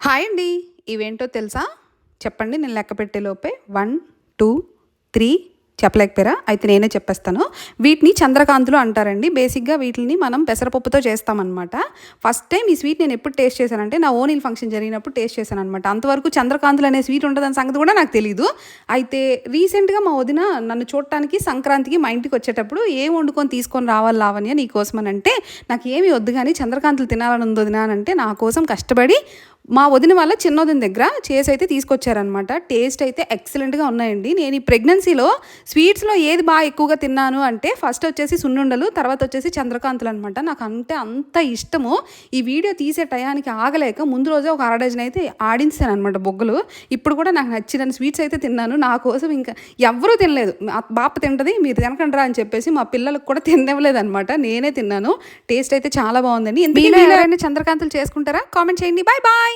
Hi అండి. ఇవేంటో తెలుసా? చెప్పండి, నేను లెక్క పెట్టేలోపే 1, 2, 3 చెప్పలేకపోయారా? అయితే నేనే చెప్పేస్తాను. వీటిని చంద్రకాంతులు అంటారండి. బేసిక్గా వీటిని మనం పెసరపప్పుతో చేస్తామన్నమాట. ఫస్ట్ టైం ఈ స్వీట్ నేను ఎప్పుడు టేస్ట్ చేశానంటే నా ఓనిల్ ఫంక్షన్ జరిగినప్పుడు టేస్ట్ చేశాను అనమాట. అంతవరకు చంద్రకాంతులు అనే స్వీట్ ఉంటుందని సంగతి కూడా నాకు తెలియదు. అయితే రీసెంట్గా మా వదిన నన్ను చూడటానికి సంక్రాంతికి మా ఇంటికి వచ్చేటప్పుడు ఏం వండుకొని తీసుకొని రావాలి లావణ్య నీకోసం అని అంటే, నాకు ఏమి వద్దు కానీ చంద్రకాంతులు తినాలని ఉంది వదిన అని అంటే, నా కోసం కష్టపడి మా వదిన వాళ్ళ చిన్నోదిన దగ్గర చేసి అయితే తీసుకొచ్చారనమాట. టేస్ట్ అయితే ఎక్సలెంట్గా ఉన్నాయండి. నేను ఈ ప్రెగ్నెన్సీలో స్వీట్స్లో ఏది బాగా ఎక్కువగా తిన్నాను అంటే ఫస్ట్ వచ్చేసి సున్నుండలు, తర్వాత వచ్చేసి చంద్రకాంతులు అనమాట. నాకు అంటే అంత ఇష్టము. ఈ వీడియో తీసే టయానికి ఆగలేక ముందు రోజే ఒక అరడజన్ అయితే ఆడించాను అనమాట బొగ్గలు. ఇప్పుడు కూడా నాకు నచ్చిన స్వీట్స్ అయితే తిన్నాను. నా కోసం ఇంకా ఎవరూ తినలేదు. బాప తింటది, మీరు తినకండి అని చెప్పేసి మా పిల్లలకు కూడా తినలేదు అనమాట. నేనే తిన్నాను. టేస్ట్ అయితే చాలా బాగుందండి. ఎవరైనా చంద్రకాంతులు చేసుకుంటారా? కామెంట్ చేయండి. Bye bye.